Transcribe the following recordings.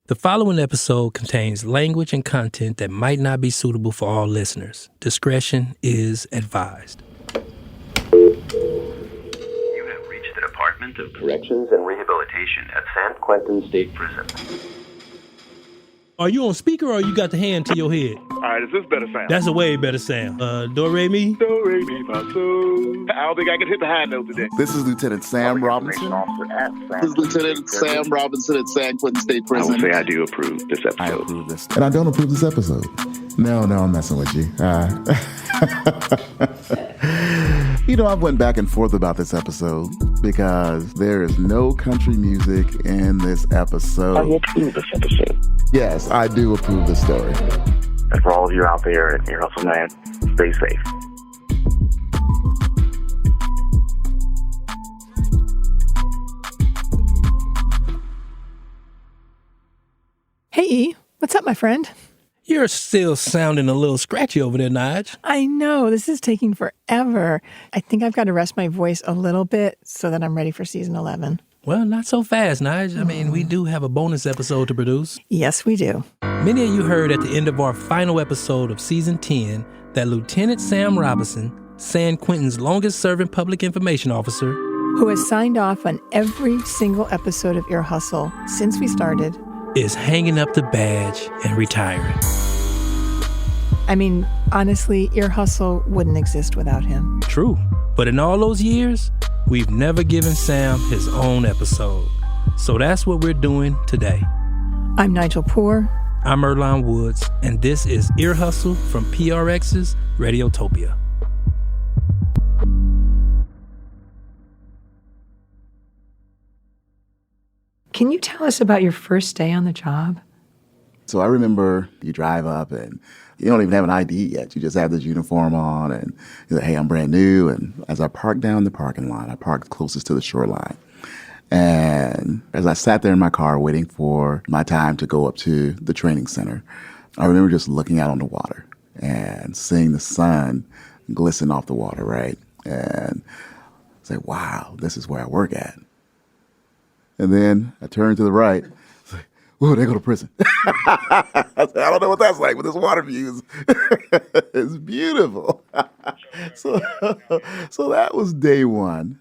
The following episode contains language and content that might not be suitable for all listeners. Discretion is advised. You have reached the Department of Corrections and Rehabilitation at San Quentin State Prison. Are you on speaker or you got the hand to your head? All right, is this better sound? That's a way better sound. Do, re, mi? Do, re, mi, fa, so. I don't think I can hit the high note today. This is Lieutenant Sam Robinson. This is Lieutenant Sam Robinson at San Quentin State Prison. I will say I do approve this episode. I approve this. And I don't approve this episode. No, I'm messing with you. I went back and forth about this episode because there is no country music in this episode. I will approve this episode. Yes, I do approve this story. And for all of you out there in your hustle land, stay safe. Hey, E, what's up, my friend? You're still sounding a little scratchy over there, Nige. I know, this is taking forever. I think I've got to rest my voice a little bit so that I'm ready for season 11. Well, not so fast, Nige. I mean, we do have a bonus episode to produce. Yes, we do. Many of you heard at the end of our final episode of season 10 that Lieutenant Sam Robinson, San Quentin's longest-serving public information officer, who has signed off on every single episode of Ear Hustle since we started, is hanging up the badge and retiring. I mean, honestly, Ear Hustle wouldn't exist without him. True. But in all those years, we've never given Sam his own episode. So that's what we're doing today. I'm Nigel Poor. I'm Earlonne Woods, and this is Ear Hustle from PRX's Radiotopia. Can you tell us about your first day on the job? So I remember you drive up and you don't even have an ID yet. You just have this uniform on and you're like, hey, I'm brand new. And as I parked down the parking lot, I parked closest to the shoreline. And as I sat there in my car waiting for my time to go up to the training center, I remember just looking out on the water and seeing the sun glisten off the water, right? And say, wow, this is where I work at. And then I turned to the right. It's like, whoa, they go to prison. I said, I don't know what that's like, but this water view is beautiful. So that was day one.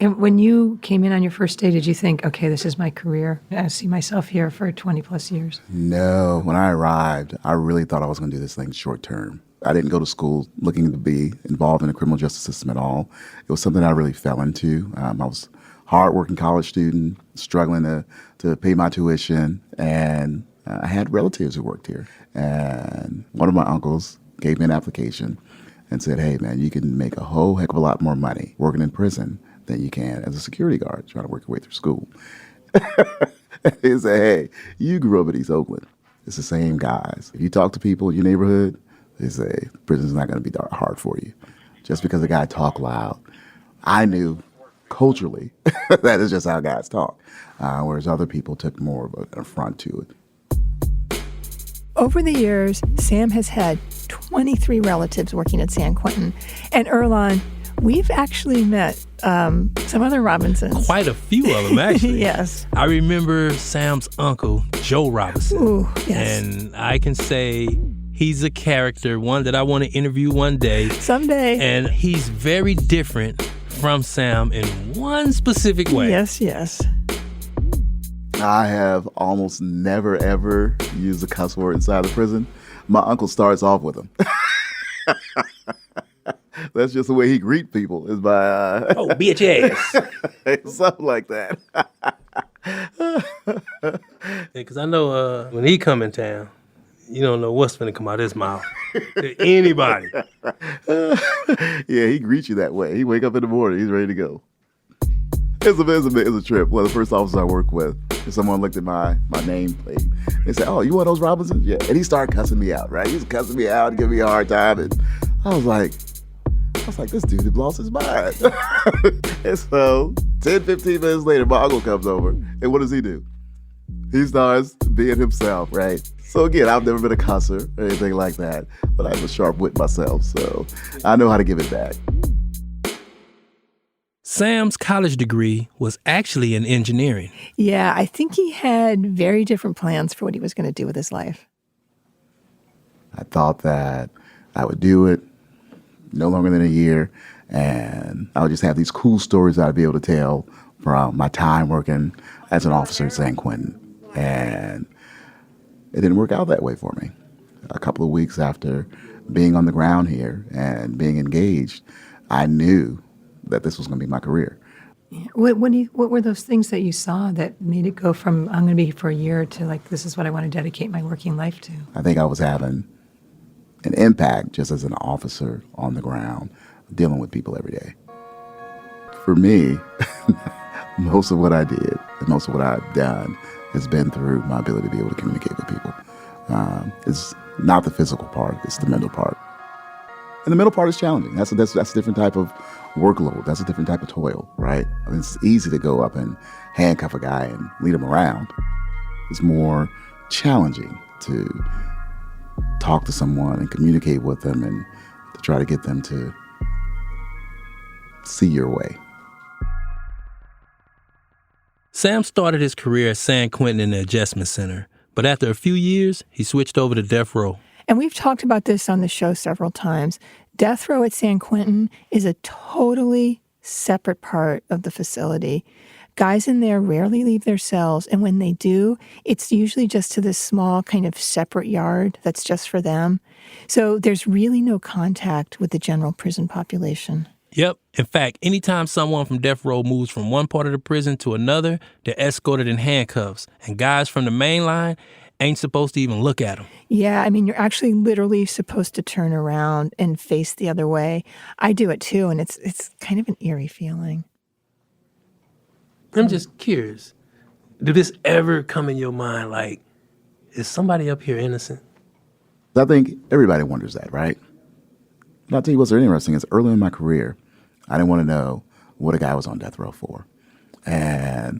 And when you came in on your first day, did you think, okay, this is my career? I see myself here for 20 plus years. No, when I arrived, I really thought I was going to do this thing short term. I didn't go to school looking to be involved in the criminal justice system at all. It was something I really fell into. I was hard-working college student, struggling to pay my tuition, and I had relatives who worked here. And one of my uncles gave me an application and said, hey, man, you can make a whole heck of a lot more money working in prison than you can as a security guard trying to work your way through school. He said, hey, you grew up in East Oakland. It's the same guys. If you talk to people in your neighborhood, they say prison's not going to be hard for you. Just because a guy talk loud. I knew culturally, that is just how guys talk, whereas other people took more of an affront to it. Over the years, Sam has had 23 relatives working at San Quentin. And Earlonne, we've actually met some other Robinsons. Quite a few of them, actually. Yes. I remember Sam's uncle, Joe Robinson. Ooh, yes. And I can say he's a character, one that I want to interview one day. Someday. And he's very different from Sam in one specific way. Yes. I have almost never, ever used a cuss word inside the prison. My uncle starts off with them. That's just the way he greet people, is by... Oh, bitch ass. Something like that. Because I know when he come in town, you don't know what's going to come out of his mouth to anybody. Yeah, he greets you that way. He wake up in the morning, he's ready to go. It's a trip. One of the first officers I worked with, someone looked at my nameplate. They said, oh, you one of those Robinsons? Yeah. And he started cussing me out, right? He was cussing me out, giving me a hard time. And I was like, this dude had lost his mind. And so 10, 15 minutes later, my uncle comes over. And what does he do? He starts being himself, right? So again, I've never been a cusser or anything like that, but I have a sharp wit myself, so I know how to give it back. Sam's college degree was actually in engineering. Yeah, I think he had very different plans for what he was going to do with his life. I thought that I would do it no longer than a year, and I would just have these cool stories that I'd be able to tell from my time working as an officer at San Quentin. And it didn't work out that way for me. A couple of weeks after being on the ground here and being engaged, I knew that this was going to be my career. Yeah. What were those things that you saw that made it go from I'm going to be here for a year to like this is what I want to dedicate my working life to? I think I was having an impact just as an officer on the ground, dealing with people every day. For me, most of what I did and most of what I've done has been through my ability to be able to communicate with people. It's not the physical part, it's the mental part. And the mental part is challenging. That's a different type of workload. That's a different type of toil, right? I mean, it's easy to go up and handcuff a guy and lead him around. It's more challenging to talk to someone and communicate with them and to try to get them to see your way. Sam started his career at San Quentin in the Adjustment Center, but after a few years, he switched over to death row. And we've talked about this on the show several times. Death row at San Quentin is a totally separate part of the facility. Guys in there rarely leave their cells, and when they do, it's usually just to this small kind of separate yard that's just for them. So there's really no contact with the general prison population. Yep. In fact, anytime someone from death row moves from one part of the prison to another, they're escorted in handcuffs, and guys from the main line ain't supposed to even look at them. Yeah, I mean, you're actually literally supposed to turn around and face the other way. I do it too, and it's kind of an eerie feeling. I'm just curious, did this ever come in your mind, like, is somebody up here innocent? I think everybody wonders that, right? But I'll tell you what's interesting is early in my career, I didn't want to know what a guy was on death row for. And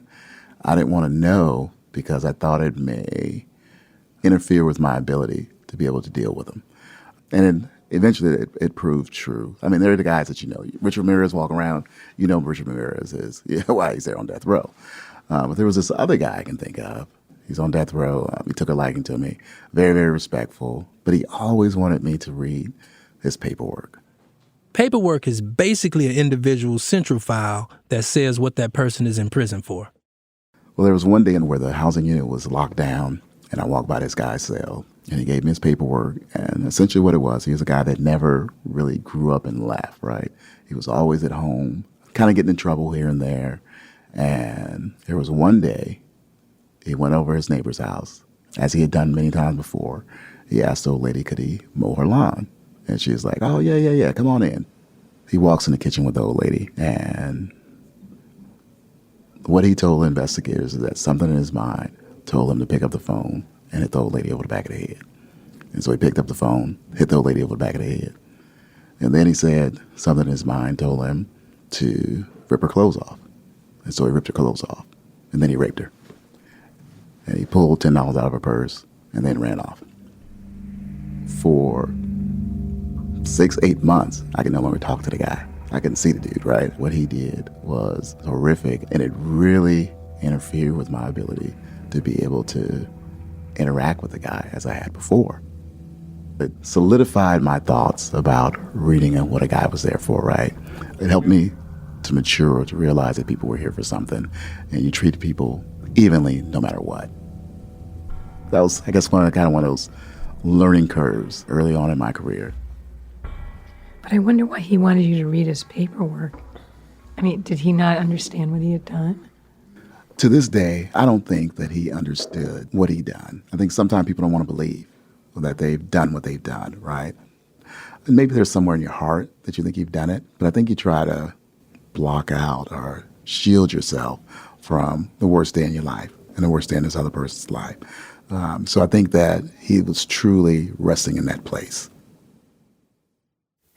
I didn't want to know because I thought it may interfere with my ability to be able to deal with them. And eventually it proved true. I mean, there are the guys that you know. Richard Ramirez walk around, you know Richard Ramirez is, why he's there on death row. But there was this other guy I can think of. He's on death row. He took a liking to me. Very, very respectful. But he always wanted me to read his paperwork. Paperwork is basically an individual's central file that says what that person is in prison for. Well, there was one day where the housing unit was locked down, and I walked by this guy's cell, and he gave me his paperwork. And essentially what it was, he was a guy that never really grew up and left, right? He was always at home, kind of getting in trouble here and there. And there was one day, he went over his neighbor's house, as he had done many times before. He asked the old lady, could he mow her lawn? And she was like, oh, yeah, come on in. He walks in the kitchen with the old lady, and what he told the investigators is that something in his mind told him to pick up the phone and hit the old lady over the back of the head. And so he picked up the phone, hit the old lady over the back of the head. And then he said something in his mind told him to rip her clothes off. And so he ripped her clothes off, and then he raped her. And he pulled $10 out of her purse and then ran off. For 6-8 months, I could no longer talk to the guy. I couldn't see the dude, right? What he did was horrific, and it really interfered with my ability to be able to interact with the guy as I had before. It solidified my thoughts about reading and what a guy was there for, right? It helped me to mature, to realize that people were here for something, and you treat people evenly no matter what. That was, I guess, one of those learning curves early on in my career. But I wonder why he wanted you to read his paperwork. I mean, did he not understand what he had done? To this day, I don't think that he understood what he'd done. I think sometimes people don't want to believe that they've done what they've done, right? And maybe there's somewhere in your heart that you think you've done it, but I think you try to block out or shield yourself from the worst day in your life and the worst day in this other person's life. So I think that he was truly resting in that place.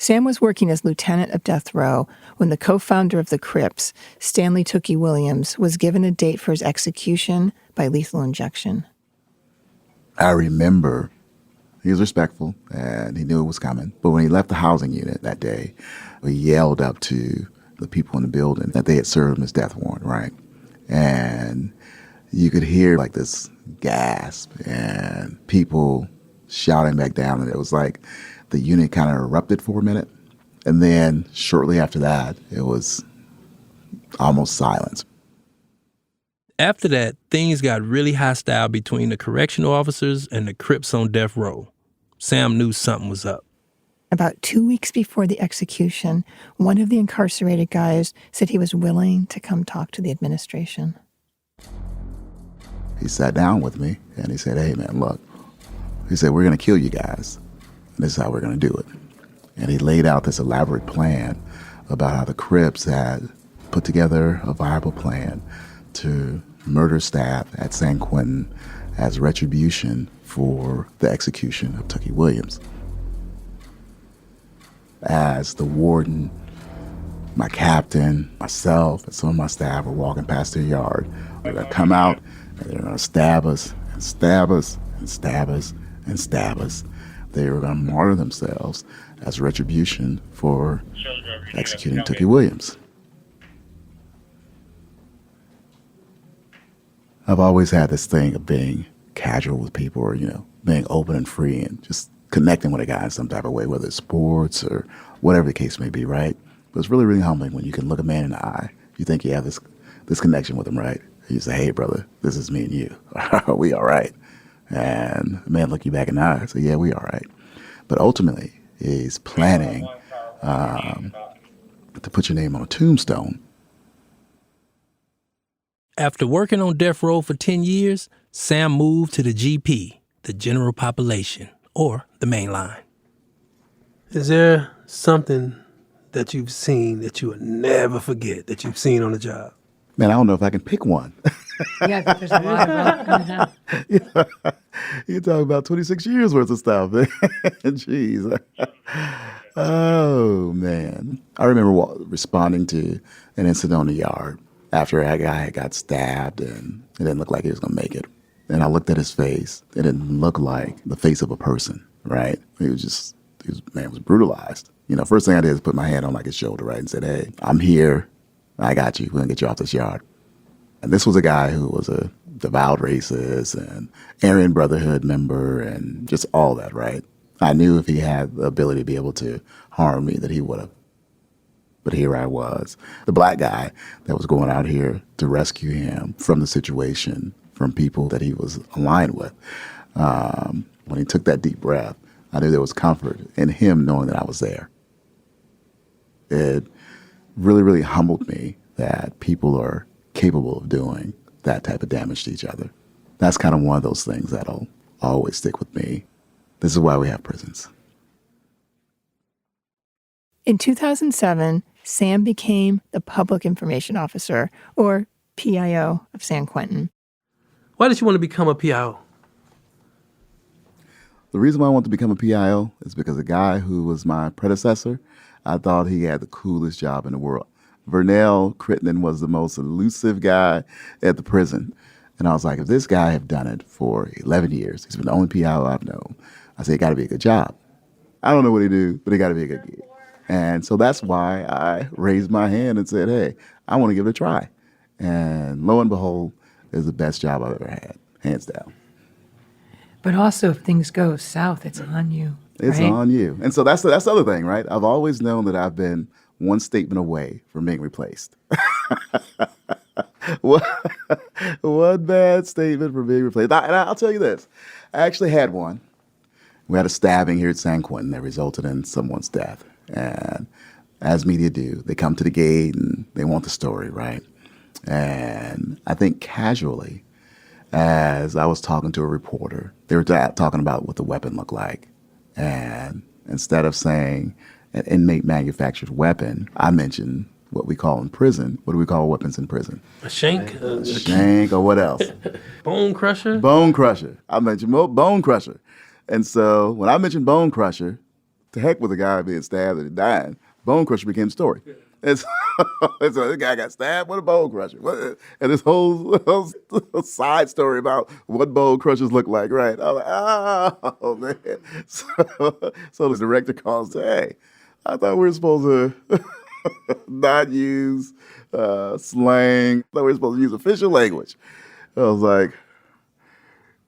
Sam was working as lieutenant of death row when the co-founder of the Crips, Stanley Tookie Williams, was given a date for his execution by lethal injection. I remember he was respectful and he knew it was coming. But when he left the housing unit that day, he yelled up to the people in the building that they had served him his death warrant, right? And you could hear like this gasp and people shouting back down. And it was like the unit kind of erupted for a minute. And then shortly after that, it was almost silence. After that, things got really hostile between the correctional officers and the Crips on death row. Sam knew something was up. About 2 weeks before the execution, one of the incarcerated guys said he was willing to come talk to the administration. He sat down with me and he said, hey, man, look. He said, we're going to kill you guys. And this is how we're going to do it. And he laid out this elaborate plan about how the Crips had put together a viable plan to murder staff at San Quentin as retribution for the execution of Tookie Williams. As the warden, my captain, myself, and some of my staff were walking past their yard, they're going to come out and they're going to stab us and stab us and stab us and stab us. They were going to martyr themselves as retribution for executing Tookie Williams. I've always had this thing of being casual with people or, being open and free and just connecting with a guy in some type of way, whether it's sports or whatever the case may be, right? But it's really, really humbling when you can look a man in the eye. You think you have this connection with him, right? You say, hey, brother, this is me and you. Are we all right? And the man look you back in the eye and say, yeah, we all right. But ultimately, he's planning to put your name on a tombstone. After working on death row for 10 years, Sam moved to the GP, the general population, or the main line. Is there something that you've seen that you would never forget that you've seen on the job? Man, I don't know if I can pick one. Yeah, there's a lot of them. You talk about 26 years worth of stuff. Jeez. Oh, man. I remember responding to an incident on the yard after a guy got stabbed and it didn't look like he was going to make it. And I looked at his face. It didn't look like the face of a person, right? He was brutalized. First thing I did is put my hand on like his shoulder, right, and said, hey, I'm here. I got you. We're going to get you off this yard. And this was a guy who was a devout racist and Aryan Brotherhood member and just all that, right? I knew if he had the ability to be able to harm me that he would have. But here I was, the black guy that was going out here to rescue him from the situation, from people that he was aligned with. When he took that deep breath, I knew there was comfort in him knowing that I was there. It really, really humbled me that people are capable of doing that type of damage to each other. That's kind of one of those things that'll always stick with me. This is why we have prisons. In 2007, Sam became the Public Information Officer, or PIO, of San Quentin. Why did you want to become a PIO? The reason why I wanted to become a PIO is because the guy who was my predecessor, I thought he had the coolest job in the world. Vernell Crittenden was the most elusive guy at the prison. And I was like, if this guy have done it for 11 years, he's been the only PIO I've known, I said, it got to be a good job. I don't know what he do, but it got to be a good gig. And so that's why I raised my hand and said, hey, I want to give it a try. And lo and behold, it was the best job I've ever had, hands down. But also, if things go south, it's on you. It's right? on you. And so that's the other thing, right? I've always known that I've been one statement away from being replaced. One bad statement from being replaced. And I'll tell you this. I actually had one. We had a stabbing here at San Quentin that resulted in someone's death. And as media do, they come to the gate and they want the story, right? And I think casually, as I was talking to a reporter, they were talking about what the weapon looked like. And instead of saying an inmate manufactured weapon, I mentioned what we call in prison. What do we call weapons in prison? A shank? A shank, or what else? Bone crusher? Bone crusher. I mentioned bone crusher. And so when I mentioned bone crusher, to heck with the guy being stabbed and dying, bone crusher became the story. And so this guy got stabbed with a bone crusher. And this whole side story about what bone crushers look like, right? I'm like, oh, man. So the director calls, hey, I thought we were supposed to not use slang. No, we're supposed to use official language. I was like,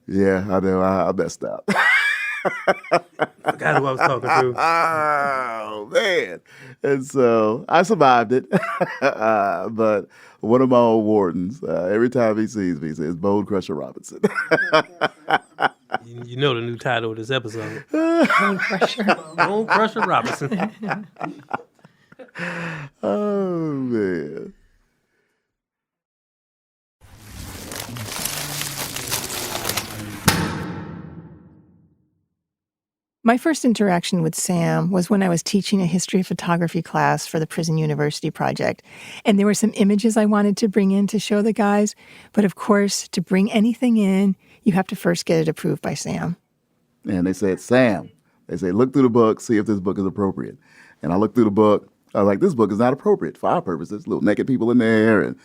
yeah, I know, I messed up. Forgot who I was talking to. Oh, man. And so I survived it. But one of my old wardens, every time he sees me, he says, Bone Crusher Robinson. You know the new title of this episode. Bone Crusher. Bone Crusher Robinson. Oh, man. My first interaction with Sam was when I was teaching a history of photography class for the Prison University project. And there were some images I wanted to bring in to show the guys. But of course, to bring anything in, you have to first get it approved by Sam. And they said, Sam, they say, look through the book, see if this book is appropriate. And I looked through the book. I was like, this book is not appropriate for our purposes. Little naked people in there and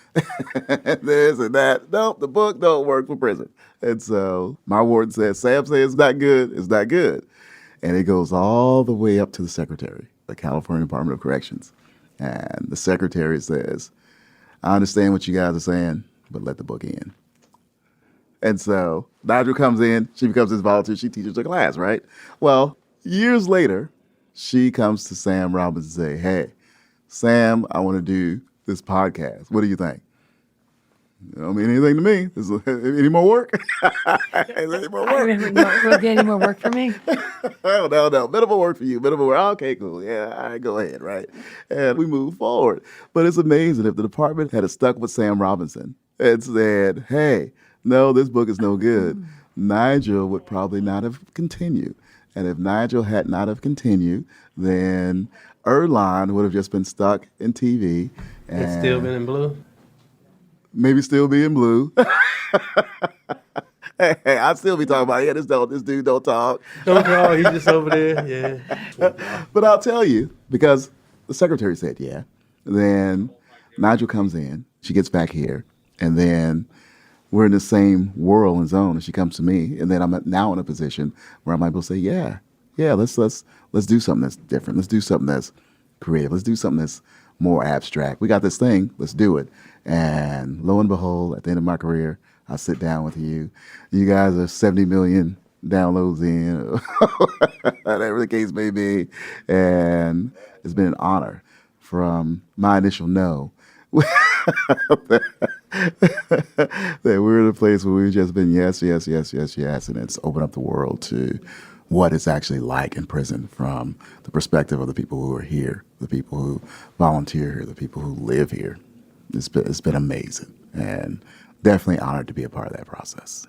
this and that. Nope, the book don't work for prison. And so my warden says, Sam says it's not good. It's not good. And it goes all the way up to the secretary, the California Department of Corrections. And the secretary says, I understand what you guys are saying, but let the book in. And so Nigel comes in. She becomes his volunteer. She teaches the class, right? Well, years later, she comes to Sam Robinson and say, hey, Sam, I want to do this podcast. What do you think? You don't mean anything to me. Is any more work? Is any more work? Will there any more work for me? Oh, no. Minimal work for you. Minimal work. Okay, cool. Yeah, all right, go ahead, right? And we move forward. But it's amazing if the department had stuck with Sam Robinson and said, hey, no, this book is no good, Nigel would probably not have continued. And if Nigel had not have continued, then Erline would have just been stuck in TV. And It's still been in blue. maybe still be in blue. Hey, I'd still be talking about, yeah, this dude don't talk. Don't call, he's just over there. Yeah. But I'll tell you, because the secretary said, yeah. Then Nigel comes in, she gets back here, and then we're in the same world and zone, and she comes to me, and then I'm now in a position where I'm able to say, yeah, let's do something that's different. Let's do something that's creative. Let's do something that's more abstract. We got this thing, let's do it. And lo and behold, at the end of my career, I sit down with you. You guys are 70 million downloads in, whatever the case may be. And it's been an honor from my initial no that we're in a place where we've just been yes. And it's opened up the world to what it's actually like in prison from the perspective of the people who are here, the people who volunteer here, the people who live here. It's been amazing and definitely honored to be a part of that process.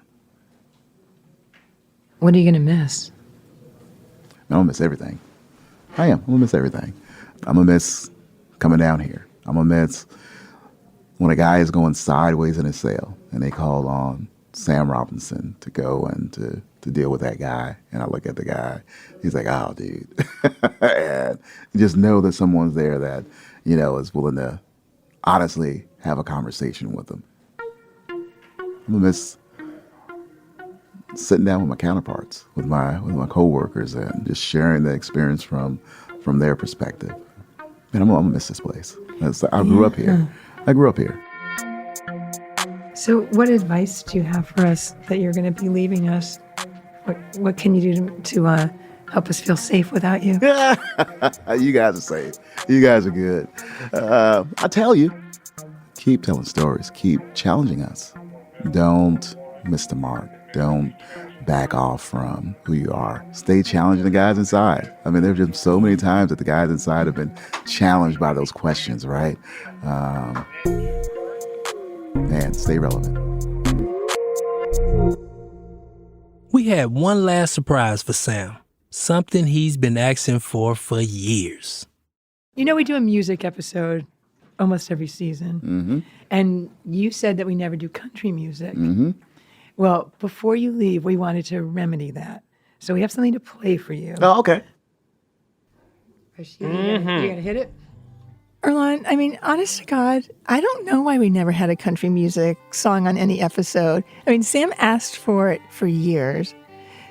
What are you going to miss? I'm going to miss everything. I'm going to miss everything. I'm going to miss coming down here. I'm going to miss when a guy is going sideways in his cell and they call on Sam Robinson to go and to deal with that guy. And I look at the guy, he's like, oh, dude. And you just know that someone's there that, is willing to honestly have a conversation with them. I'm going to miss sitting down with my counterparts, with my coworkers, and just sharing the experience from their perspective. And I'm gonna miss this place. I grew up here. So what advice do you have for us that you're going to be leaving us? What can you do to help us feel safe without you? You guys are safe. You guys are good. I tell you, keep telling stories. Keep challenging us. Don't miss the mark. Don't back off from who you are. Stay challenging the guys inside. I mean, there's just so many times that the guys inside have been challenged by those questions, right? Man, stay relevant. We had one last surprise for Sam, something he's been asking for years. We do a music episode almost every season. Mm-hmm. And you said that we never do country music. Mm-hmm. Well, before you leave, we wanted to remedy that. So we have something to play for you. Oh, okay. You gonna hit it? Erline, I mean, honest to God, I don't know why we never had a country music song on any episode. I mean, Sam asked for it for years.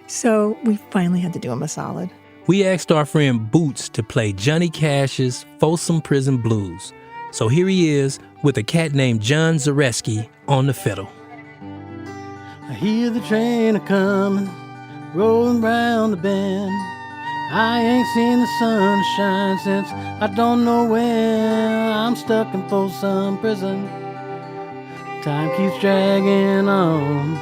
So we finally had to do him a solid. we asked our friend Boots to play Johnny Cash's Folsom Prison Blues. So here he is with a cat named John Zareski on the fiddle. I hear the train a-comin', rolling round the bend. I ain't seen the sunshine since I don't know when. I'm stuck in Folsom Prison. Time keeps dragging on,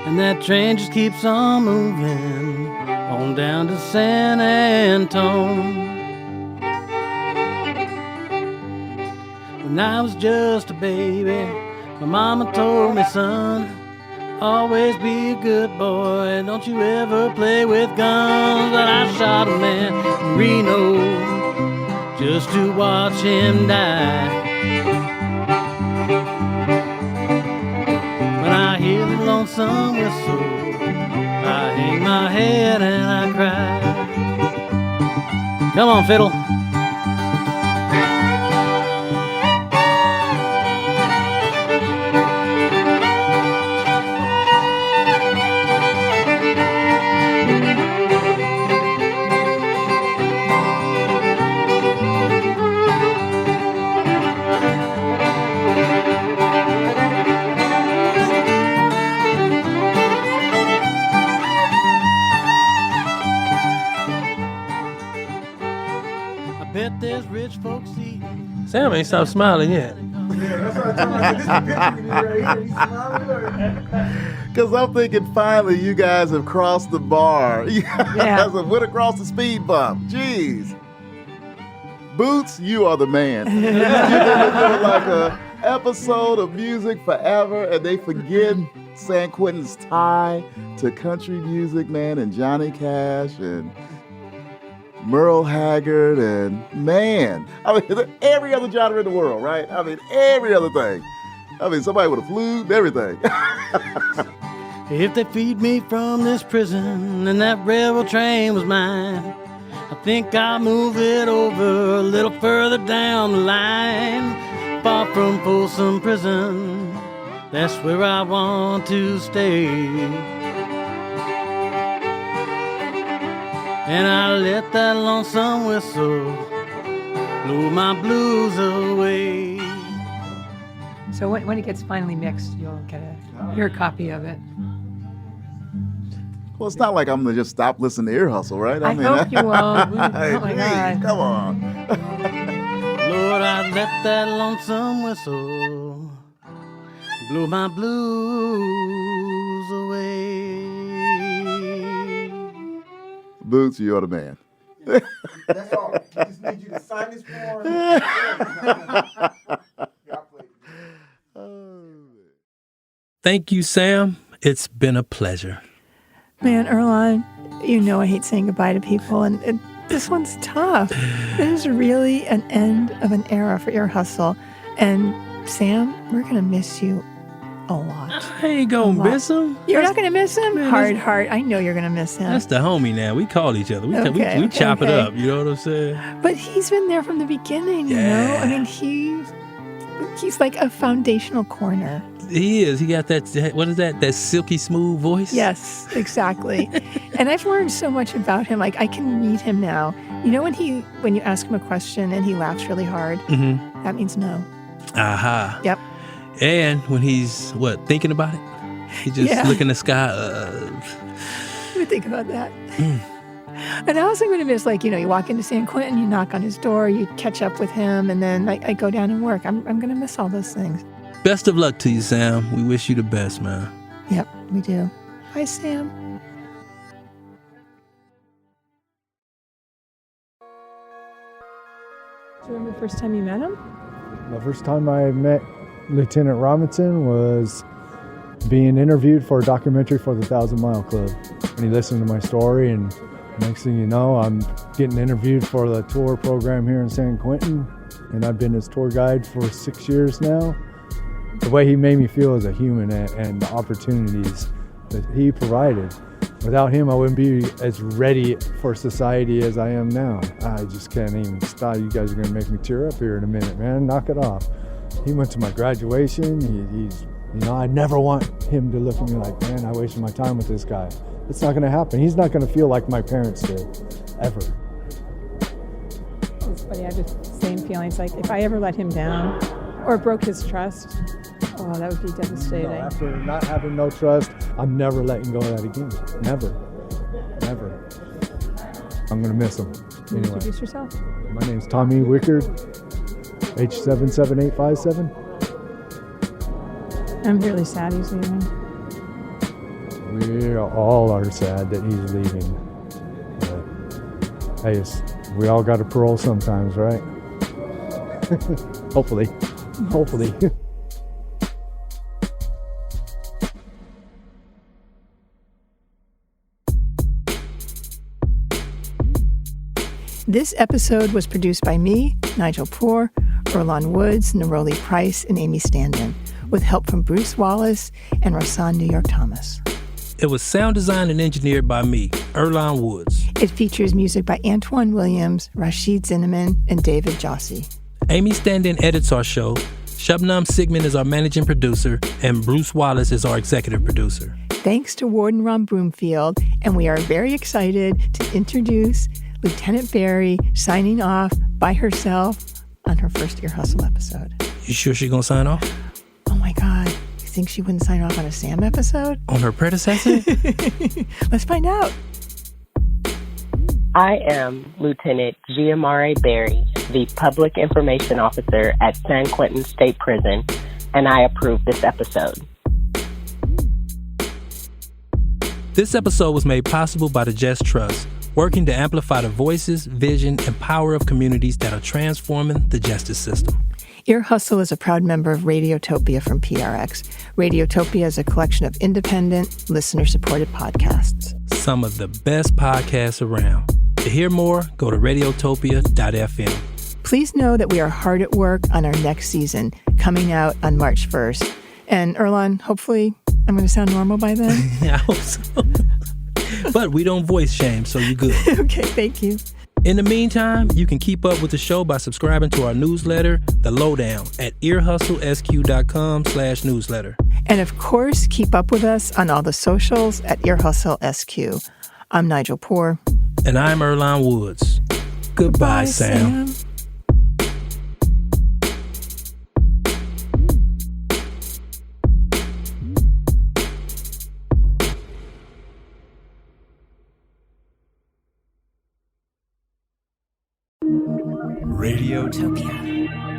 and that train just keeps on moving on down to San Antone. When I was just a baby, my mama told me, son, always be a good boy, don't you ever play with guns. But I shot a man in Reno just to watch him die. When I hear the lonesome whistle, I hang my head and I cry. Come on, fiddle. Sam ain't stopped smiling yet. Because I'm thinking finally you guys have crossed the bar. You guys have went across the speed bump. Jeez. Boots, you are the man. You're gonna do like a episode of Music Forever, and they forget San Quentin's tie to country music, man, and Johnny Cash and Merle Haggard, and man, I mean, every other genre in the world, right? I mean, every other thing. I mean, somebody with a flute and everything. If they feed me from this prison and that railroad train was mine, I think I'll move it over a little further down the line. Far from Folsom Prison, that's where I want to stay. And I let that lonesome whistle blow my blues away. So when it gets finally mixed, you'll get your copy of it. Well, it's not like I'm going to just stop listening to Ear Hustle, right? I hope you won't. Hey, Oh, my please, God. come on. Lord, I let that lonesome whistle blow my blues away. Boots, you're the man. That's all. We just need you to sign this form. Thank you, Sam. It's been a pleasure. Man, Earlonne, you know I hate saying goodbye to people, and this one's tough. This is really an end of an era for Ear Hustle. And Sam, we're going to miss you a lot. I ain't gonna miss him. You're not going to miss him? Man, Hard heart. I know you're going to miss him. That's the homie now. We call each other. We chop it up. You know what I'm saying? But he's been there from the beginning, you know? I mean, he's like a foundational corner. He is. He got that, what is that? That silky smooth voice? Yes, exactly. And I've learned so much about him. Like, I can read him now. You know when you ask him a question and he laughs really hard? Mm-hmm. That means no. Aha. Yep. And when he's, thinking about it? He just looking at the sky. Let me think about that. And I also going to miss, you walk into San Quentin, you knock on his door, you catch up with him, and then I go down and work. I'm going to miss all those things. Best of luck to you, Sam. We wish you the best, man. Yep, we do. Bye, Sam. Do you remember the first time you met him? The first time I met Lieutenant Robinson was being interviewed for a documentary for the 1,000 Mile Club. And he listened to my story, and next thing you know, I'm getting interviewed for the tour program here in San Quentin. And I've been his tour guide for 6 years now. The way he made me feel as a human and the opportunities that he provided. Without him, I wouldn't be as ready for society as I am now. I just can't even stop. You guys are going to make me tear up here in a minute, man. Knock it off. He went to my graduation. I never want him to look at me like, man, I wasted my time with this guy. It's not going to happen. He's not going to feel like my parents did, ever. It's funny, I have the same feelings. Like, if I ever let him down or broke his trust, oh, that would be devastating. No, after not having no trust, I'm never letting go of that again. Never. Never. I'm going to miss him. Can you introduce yourself? My name's Tommy Wickard, H77857. I'm really sad he's leaving. We all are sad that he's leaving. But, hey, we all got a parole sometimes, right? Hopefully. Hopefully. This episode was produced by me, Nigel Poor, Erlon Woods, Neroli Price, and Amy Standen, with help from Bruce Wallace and Rasan New York Thomas. It was sound designed and engineered by me, Erlon Woods. It features music by Antoine Williams, Rashid Zinneman, and David Jossi. Amy Standen edits our show, Shabnam Sigmund is our managing producer, and Bruce Wallace is our executive producer. Thanks to Warden Ron Broomfield, and we are very excited to introduce Lieutenant Barry signing off by herself on her first Ear Hustle episode. You sure she's gonna sign off? Oh my God. You think she wouldn't sign off on a Sam episode? On her predecessor? Let's find out. I am Lieutenant Guim'Mara Barry, the Public Information Officer at San Quentin State Prison, and I approve this episode. This episode was made possible by the Just Trust, working to amplify the voices, vision, and power of communities that are transforming the justice system. Ear Hustle is a proud member of Radiotopia from PRX. Radiotopia is a collection of independent, listener-supported podcasts. Some of the best podcasts around. To hear more, go to radiotopia.fm. Please know that we are hard at work on our next season, coming out on March 1st. And Erlon, hopefully I'm going to sound normal by then. I hope so. But we don't voice shame, so you're good. Okay, thank you. In the meantime, you can keep up with the show by subscribing to our newsletter, The Lowdown, at earhustlesq.com/newsletter. And of course, keep up with us on all the socials at earhustlesq. I'm Nigel Poor. And I'm Erlon Woods. Goodbye, Sam. Radiotopia.